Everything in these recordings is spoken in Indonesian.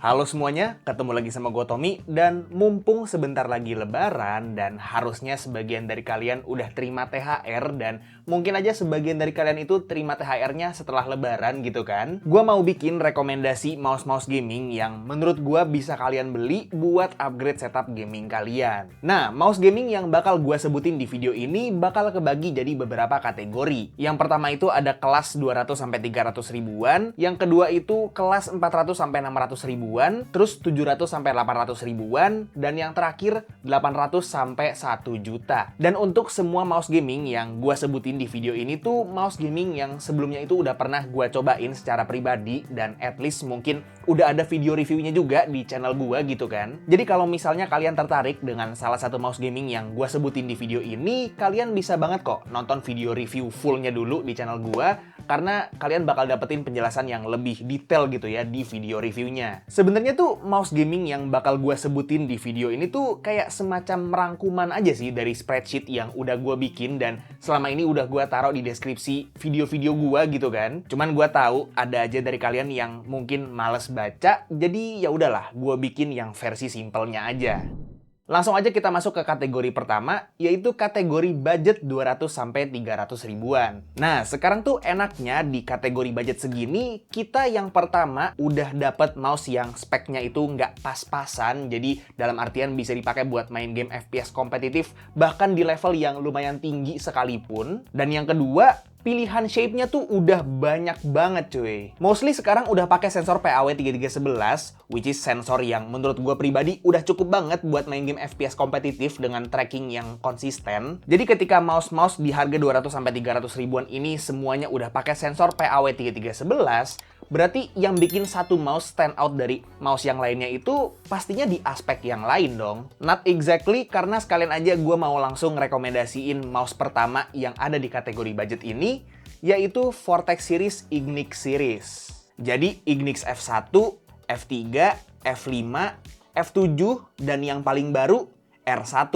Halo semuanya, ketemu lagi sama gue Tommy, dan mumpung sebentar lagi lebaran dan harusnya sebagian dari kalian udah terima THR dan mungkin aja sebagian dari kalian itu terima THR-nya setelah lebaran gitu kan. Gue mau bikin rekomendasi mouse-mouse gaming yang menurut gue bisa kalian beli buat upgrade setup gaming kalian. Nah, mouse gaming yang bakal gue sebutin di video ini bakal kebagi jadi beberapa kategori. Yang pertama itu ada kelas 200-300 ribuan, yang kedua itu kelas 400-600 ribuan, terus 700-800 ribuan, dan yang terakhir 800-1 juta. Dan untuk semua mouse gaming yang gue sebutin di video ini tuh mouse gaming yang sebelumnya itu udah pernah gue cobain secara pribadi dan at least mungkin udah ada video reviewnya juga di channel gue gitu kan. Jadi kalau misalnya kalian tertarik dengan salah satu mouse gaming yang gue sebutin di video ini, kalian bisa banget kok nonton video review fullnya dulu di channel gue, karena kalian bakal dapetin penjelasan yang lebih detail gitu ya di video reviewnya. Sebenarnya tuh mouse gaming yang bakal gue sebutin di video ini tuh kayak semacam merangkuman aja sih dari spreadsheet yang udah gue bikin dan selama ini udah gue taruh di deskripsi video-video gue gitu kan. Cuman gue tahu ada aja dari kalian yang mungkin males baca, jadi ya udahlah gue bikin yang versi simpelnya aja. Langsung aja kita masuk ke kategori pertama, yaitu kategori budget 200-300 ribuan. Nah, sekarang tuh enaknya di kategori budget segini, kita yang pertama udah dapet mouse yang speknya itu nggak pas-pasan, jadi dalam artian bisa dipakai buat main game FPS kompetitif, bahkan di level yang lumayan tinggi sekalipun. Dan yang kedua, pilihan shape-nya tuh udah banyak banget cuy. Mostly sekarang udah pakai sensor PAW3311, which is sensor yang menurut gue pribadi udah cukup banget buat main game FPS kompetitif dengan tracking yang konsisten. Jadi ketika mouse-mouse di harga 200-300 ribuan ini semuanya udah pakai sensor PAW3311, berarti yang bikin satu mouse stand out dari mouse yang lainnya itu pastinya di aspek yang lain dong. Not exactly, karena sekalian aja gue mau langsung rekomendasiin mouse pertama yang ada di kategori budget ini, yaitu Vortex Series Ignix Series. Jadi Ignix F1, F3, F5, F7, dan yang paling baru R1.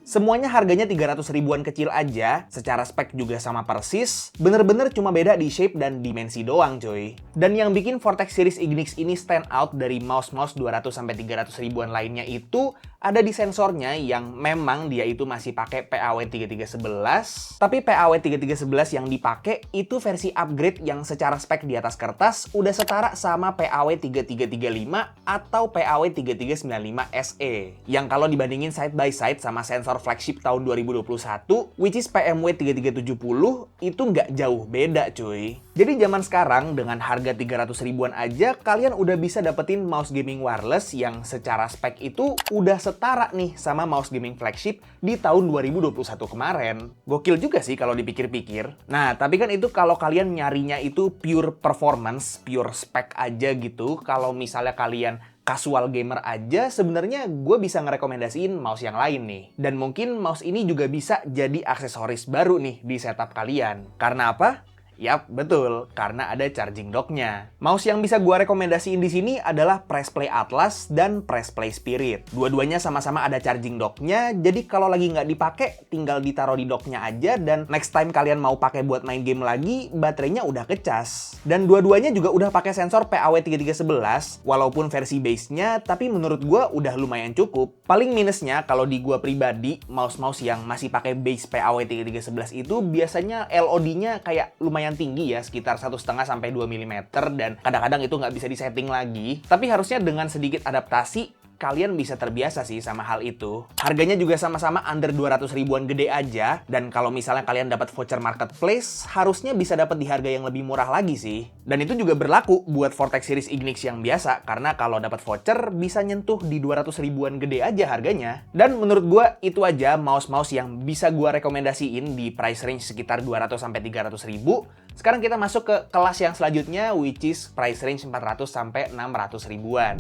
Semuanya harganya 300 ribuan kecil aja, secara spek juga sama persis, bener-bener cuma beda di shape dan dimensi doang coy. Dan yang bikin Vortex Series Ignix ini stand out dari mouse-mouse 200-300 ribuan lainnya itu ada di sensornya yang memang dia itu masih pakai PAW3311, tapi PAW3311 yang dipakai itu versi upgrade yang secara spek di atas kertas udah setara sama PAW3335 atau PAW3395 SE. Yang kalau dibandingin side by side sama sensor flagship tahun 2021, which is PMW3370, itu nggak jauh beda cuy. Jadi zaman sekarang dengan harga 300 ribuan aja kalian udah bisa dapetin mouse gaming wireless yang secara spek itu udah setara nih sama mouse gaming flagship di tahun 2021 kemarin. Gokil juga sih kalau dipikir-pikir. Nah, tapi kan itu kalau kalian nyarinya itu pure performance, pure spek aja gitu. Kalau misalnya kalian casual gamer aja, sebenarnya gue bisa ngerekomendasiin mouse yang lain nih. Dan mungkin mouse ini juga bisa jadi aksesoris baru nih di setup kalian. Karena apa? Yap, betul, karena ada charging dock-nya. Mouse yang bisa gua rekomendasiin di sini adalah Press Play Atlas dan Press Play Spirit. Dua-duanya sama-sama ada charging dock-nya, jadi kalau lagi nggak dipakai, tinggal ditaruh di dock-nya aja, dan next time kalian mau pakai buat main game lagi, baterainya udah kecas. Dan dua-duanya juga udah pakai sensor PAW3311, walaupun versi base-nya, tapi menurut gua udah lumayan cukup. Paling minusnya, kalau di gua pribadi, mouse-mouse yang masih pakai base PAW3311 itu biasanya LOD-nya kayak lumayan tinggi ya, sekitar 1,5-2 mm, dan kadang-kadang itu nggak bisa disetting lagi. Tapi harusnya dengan sedikit adaptasi kalian bisa terbiasa sih sama hal itu. Harganya juga sama-sama under 200 ribuan gede aja, dan kalau misalnya kalian dapat voucher marketplace, harusnya bisa dapat di harga yang lebih murah lagi sih. Dan itu juga berlaku buat Vortex Series Ignix yang biasa, karena kalau dapat voucher bisa nyentuh di 200 ribuan gede aja harganya. Dan menurut gua itu aja mouse-mouse yang bisa gua rekomendasiin di price range sekitar 200-300 ribu. Sekarang kita masuk ke kelas yang selanjutnya, which is price range 400-600 ribuan.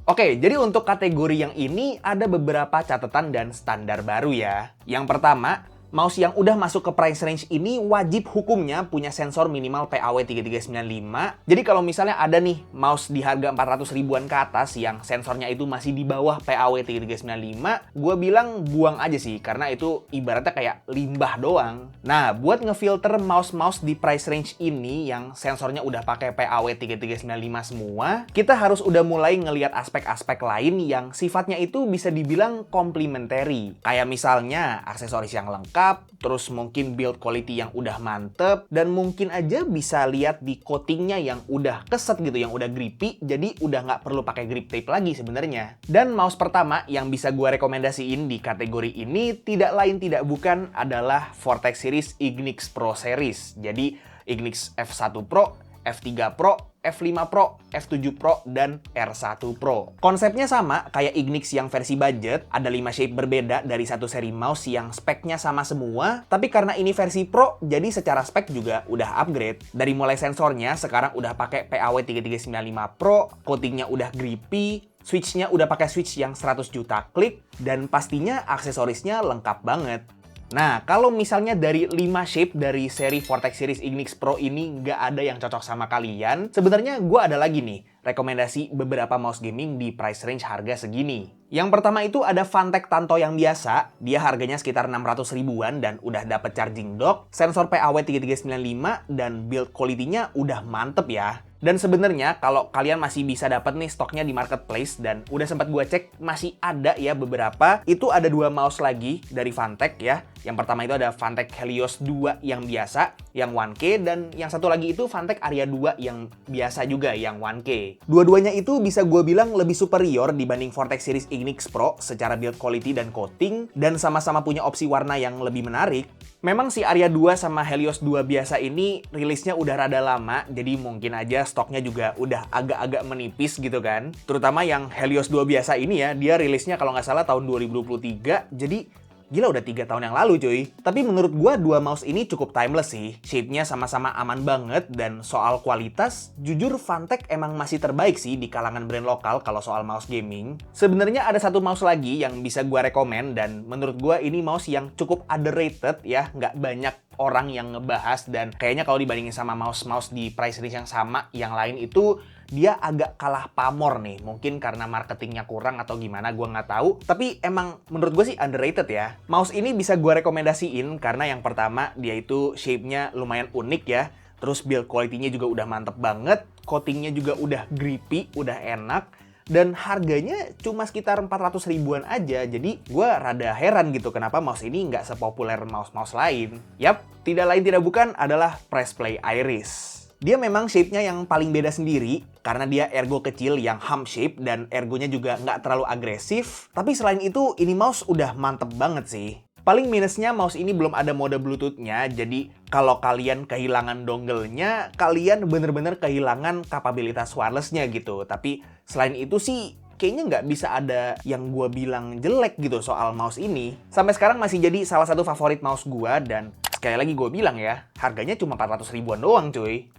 Oke, jadi untuk kategori yang ini ada beberapa catatan dan standar baru ya. Yang pertama, Mouse yang udah masuk ke price range ini wajib hukumnya punya sensor minimal PAW3395. Jadi kalau misalnya ada nih mouse di harga 400 ribuan ke atas yang sensornya itu masih di bawah PAW3395, gue bilang buang aja sih, karena itu ibaratnya kayak limbah doang. Nah, buat ngefilter mouse-mouse di price range ini yang sensornya udah pakai PAW3395 semua, kita harus udah mulai ngelihat aspek-aspek lain yang sifatnya itu bisa dibilang complementary. Kayak misalnya aksesoris yang lengkap, terus mungkin build quality yang udah mantep, dan mungkin aja bisa lihat di coatingnya yang udah keset gitu, yang udah grippy, jadi udah nggak perlu pakai grip tape lagi sebenarnya. Dan mouse pertama yang bisa gue rekomendasiin di kategori ini tidak lain tidak bukan adalah Vortex Series Ignix Pro Series. Jadi Ignix F1 Pro, F3 Pro, F5 Pro, F7 Pro, dan R1 Pro. Konsepnya sama kayak Ignix yang versi budget, ada 5 shape berbeda dari satu seri mouse yang speknya sama semua, tapi karena ini versi Pro, jadi secara spek juga udah upgrade. Dari mulai sensornya, sekarang udah pakai PAW3395 Pro, coatingnya udah grippy, switch-nya udah pakai switch yang 100 juta klik, dan pastinya aksesorisnya lengkap banget. Nah, kalau misalnya dari 5 shape dari seri Vortex Series Ignix Pro ini nggak ada yang cocok sama kalian, sebenarnya gue ada lagi nih, rekomendasi beberapa mouse gaming di price range harga segini. Yang pertama itu ada Phantek Tanto yang biasa, dia harganya sekitar 600 ribuan dan udah dapet charging dock, sensor PAW3395, dan build quality-nya udah mantep ya. Dan sebenarnya kalau kalian masih bisa dapat nih stoknya di marketplace dan udah sempat gue cek masih ada ya beberapa, itu ada 2 mouse lagi dari Phantek ya. Yang pertama itu ada Phantek Helios 2 yang biasa, yang 1K, dan yang satu lagi itu Phantek Aria 2 yang biasa juga, yang 1K. Dua-duanya itu bisa gue bilang lebih superior dibanding Vortex Series Ignix Pro secara build quality dan coating, dan sama-sama punya opsi warna yang lebih menarik. Memang si Aria 2 sama Helios 2 biasa ini rilisnya udah rada lama, jadi mungkin aja stoknya juga udah agak-agak menipis gitu kan. Terutama yang Helios 2 biasa ini ya, dia rilisnya kalau nggak salah tahun 2023, jadi gila udah 3 tahun yang lalu cuy. Tapi menurut gua 2 mouse ini cukup timeless sih. Shape-nya sama-sama aman banget, dan soal kualitas, jujur Phantek emang masih terbaik sih di kalangan brand lokal kalau soal mouse gaming. Sebenarnya ada satu mouse lagi yang bisa gua rekomen, dan menurut gua ini mouse yang cukup underrated ya, nggak banyak orang yang ngebahas, dan kayaknya kalau dibandingin sama mouse-mouse di price range yang sama, yang lain itu dia agak kalah pamor nih. Mungkin karena marketingnya kurang atau gimana, gue nggak tahu. Tapi emang menurut gue sih underrated ya. Mouse ini bisa gue rekomendasiin karena yang pertama, dia itu shape-nya lumayan unik ya. Terus build quality-nya juga udah mantep banget. Coatingnya juga udah grippy, udah enak. Dan harganya cuma sekitar 400 ribuan aja. Jadi gue rada heran gitu kenapa mouse ini nggak sepopuler mouse-mouse lain. Yap, tidak lain tidak bukan adalah Pressplay Iris. Dia memang shape-nya yang paling beda sendiri, karena dia ergo kecil yang hump shape, dan ergonya juga nggak terlalu agresif. Tapi selain itu, ini mouse udah mantep banget sih. Paling minusnya mouse ini belum ada mode Bluetooth-nya, jadi kalau kalian kehilangan dongle-nya, kalian bener-bener kehilangan kapabilitas wireless-nya gitu. Tapi selain itu sih, kayaknya nggak bisa ada yang gue bilang jelek gitu soal mouse ini. Sampai sekarang masih jadi salah satu favorit mouse gue, dan sekali lagi gue bilang ya, harganya cuma 400 ribuan doang cuy.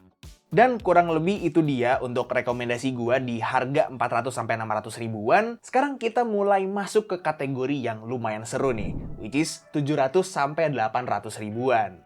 Dan kurang lebih itu dia untuk rekomendasi gua di harga 400-600 ribuan. Sekarang kita mulai masuk ke kategori yang lumayan seru nih, which is 700-800 ribuan.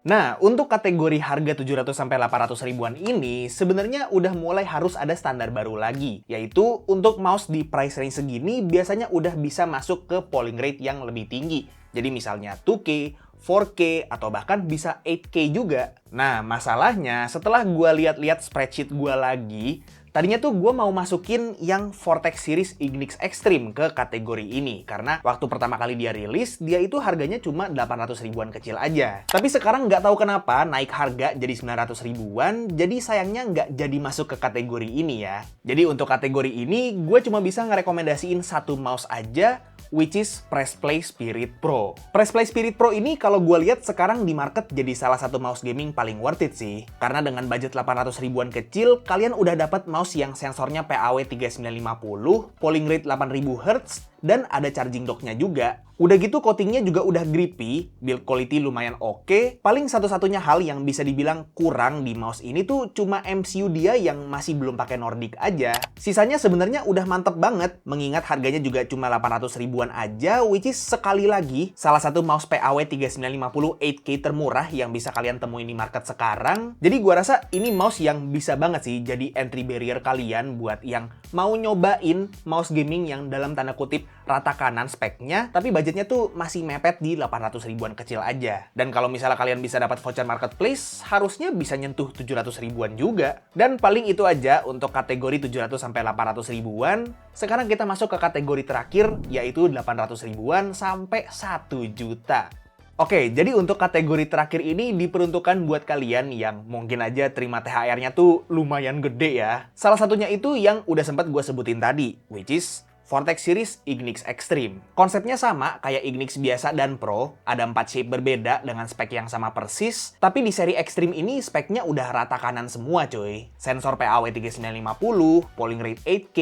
Nah, untuk kategori harga 700-800 ribuan ini, sebenarnya udah mulai harus ada standar baru lagi. Yaitu, untuk mouse di price range segini, biasanya udah bisa masuk ke polling rate yang lebih tinggi. Jadi misalnya 2K, 4K, atau bahkan bisa 8K juga. Nah, masalahnya setelah gue lihat-lihat spreadsheet gue lagi, tadinya tuh gue mau masukin yang Vortex Series Ignix Extreme ke kategori ini. Karena waktu pertama kali dia rilis, dia itu harganya cuma 800 ribuan kecil aja. Tapi sekarang nggak tahu kenapa naik harga jadi 900 ribuan, jadi sayangnya nggak jadi masuk ke kategori ini ya. Jadi untuk kategori ini, gue cuma bisa ngerekomendasiin satu mouse aja, which is Pressplay Spirit Pro. Pressplay Spirit Pro ini kalau gue lihat sekarang di market jadi salah satu mouse gaming paling worth it sih. Karena dengan budget 800 ribuan kecil, kalian udah dapat mouse yang sensornya PAW3950, polling rate 8000 Hz, dan ada charging dock-nya juga. Udah gitu coatingnya juga udah grippy, build quality lumayan oke. Paling satu-satunya hal yang bisa dibilang kurang di mouse ini tuh cuma MCU dia yang masih belum pakai Nordic aja. Sisanya sebenarnya udah mantep banget, mengingat harganya juga cuma 800 ribuan aja, which is sekali lagi salah satu mouse PAW 3950 8K termurah yang bisa kalian temuin di market sekarang. Jadi gua rasa ini mouse yang bisa banget sih jadi entry barrier kalian buat yang mau nyobain mouse gaming yang dalam tanda kutip rata kanan speknya, tapi budgetnya tuh masih mepet di 800 ribuan kecil aja. Dan kalau misalnya kalian bisa dapat voucher marketplace, harusnya bisa nyentuh 700 ribuan juga. Dan paling itu aja untuk kategori 700 sampai 800 ribuan. Sekarang kita masuk ke kategori terakhir, yaitu 800 ribuan sampai 1 juta. Oke, jadi untuk kategori terakhir ini diperuntukkan buat kalian yang mungkin aja terima THR-nya tuh lumayan gede ya. Salah satunya itu yang udah sempat gue sebutin tadi, which is Vortex Series Ignix Extreme. Konsepnya sama kayak Ignix biasa dan Pro, ada 4 shape berbeda dengan spek yang sama persis, tapi di seri Extreme ini speknya udah rata kanan semua coy. Sensor PAW 3950, polling rate 8K,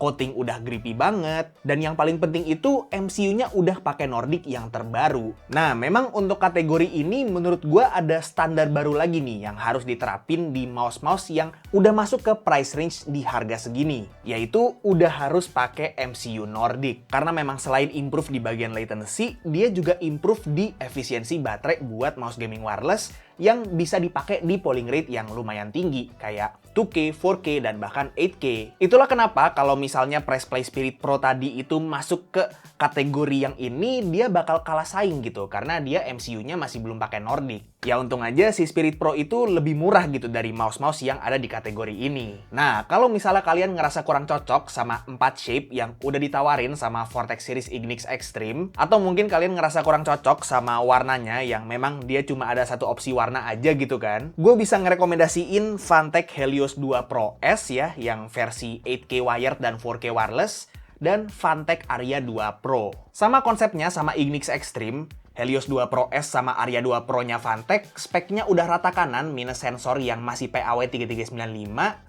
coating udah grippy banget, dan yang paling penting itu MCU-nya udah pakai Nordic yang terbaru. Nah, memang untuk kategori ini menurut gua ada standar baru lagi nih yang harus diterapin di mouse-mouse yang udah masuk ke price range di harga segini, yaitu udah harus pakai MCU Nordic. Karena memang selain improve di bagian latency, dia juga improve di efisiensi baterai buat mouse gaming wireless yang bisa dipakai di polling rate yang lumayan tinggi, kayak 2K, 4K, dan bahkan 8K. Itulah kenapa kalau misalnya Press Play Spirit Pro tadi itu masuk ke kategori yang ini, dia bakal kalah saing gitu, karena dia MCU-nya masih belum pakai Nordic. Ya untung aja si Spirit Pro itu lebih murah gitu dari mouse-mouse yang ada di kategori ini. Nah, kalau misalnya kalian ngerasa kurang cocok sama 4 shape yang udah ditawarin sama Vortex Series Ignix Extreme, atau mungkin kalian ngerasa kurang cocok sama warnanya yang memang dia cuma ada satu opsi warna aja gitu kan, gue bisa ngerekomendasiin Phantek Helios 2 Pro S ya, yang versi 8K wired dan 4K wireless, dan Phantek Aria 2 Pro. Sama konsepnya sama Ignix Extreme, Helios 2 Pro S sama Aria 2 Pro-nya Phantek speknya udah rata kanan minus sensor yang masih PAW 3395,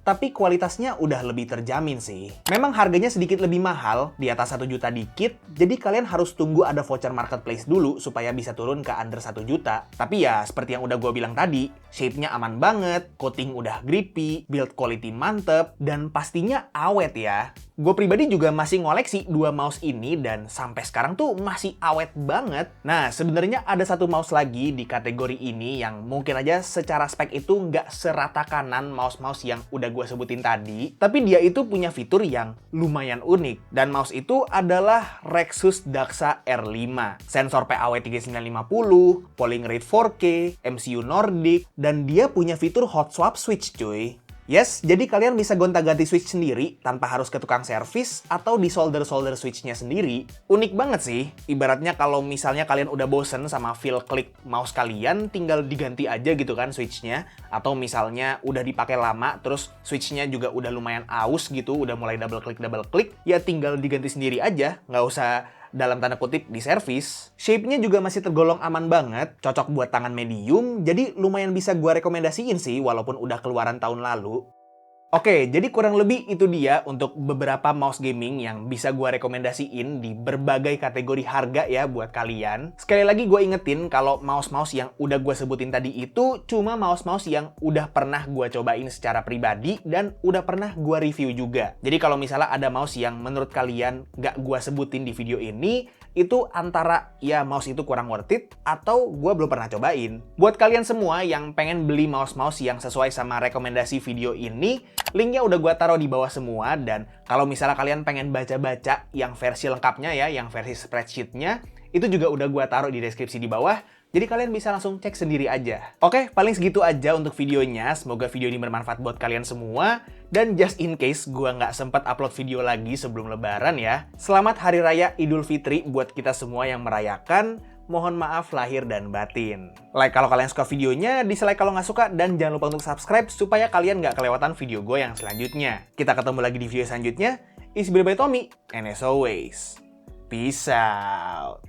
tapi kualitasnya udah lebih terjamin sih. Memang harganya sedikit lebih mahal, di atas 1 juta dikit, jadi kalian harus tunggu ada voucher marketplace dulu supaya bisa turun ke under 1 juta. Tapi ya, seperti yang udah gue bilang tadi, shape-nya aman banget, coating udah grippy, build quality mantep, dan pastinya awet ya. Gue pribadi juga masih ngoleksi 2 mouse ini dan sampai sekarang tuh masih awet banget. Nah, sebenarnya ada satu mouse lagi di kategori ini yang mungkin aja secara spek itu nggak serata kanan mouse-mouse yang udah gue sebutin tadi, tapi dia itu punya fitur yang lumayan unik. Dan mouse itu adalah Rexus Daxa R5. Sensor PAW 3950, polling rate 4K, MCU Nordic, dan dia punya fitur hot swap switch cuy. Yes, jadi kalian bisa gonta-ganti switch sendiri tanpa harus ke tukang servis atau di solder-solder switchnya sendiri. Unik banget sih, ibaratnya kalau misalnya kalian udah bosen sama feel klik mouse kalian, tinggal diganti aja gitu kan switchnya. Atau misalnya udah dipakai lama, terus switchnya juga udah lumayan aus gitu, udah mulai double klik, ya tinggal diganti sendiri aja, nggak usah dalam tanda kutip di servis. Shape-nya juga masih tergolong aman banget, cocok buat tangan medium, jadi lumayan bisa gua rekomendasiin sih walaupun udah keluaran tahun lalu. Oke, jadi kurang lebih itu dia untuk beberapa mouse gaming yang bisa gua rekomendasiin di berbagai kategori harga ya buat kalian. Sekali lagi gue ingetin kalau mouse-mouse yang udah gue sebutin tadi itu cuma mouse-mouse yang udah pernah gue cobain secara pribadi dan udah pernah gue review juga. Jadi kalau misalnya ada mouse yang menurut kalian gak gue sebutin di video ini, itu antara ya mouse itu kurang worth it atau gue belum pernah cobain. Buat kalian semua yang pengen beli mouse-mouse yang sesuai sama rekomendasi video ini, linknya udah gue taruh di bawah semua. Dan kalau misalnya kalian pengen baca-baca yang versi lengkapnya ya, yang versi spreadsheet-nya, itu juga udah gue taruh di deskripsi di bawah. Jadi kalian bisa langsung cek sendiri aja. Oke, paling segitu aja untuk videonya. Semoga video ini bermanfaat buat kalian semua. Dan just in case gue nggak sempat upload video lagi sebelum lebaran ya, selamat Hari Raya Idul Fitri buat kita semua yang merayakan. Mohon maaf lahir dan batin. Like kalau kalian suka videonya, dislike kalau nggak suka, dan jangan lupa untuk subscribe supaya kalian nggak kelewatan video gue yang selanjutnya. Kita ketemu lagi di video selanjutnya. It's bye bye Tommy, and as always, peace out.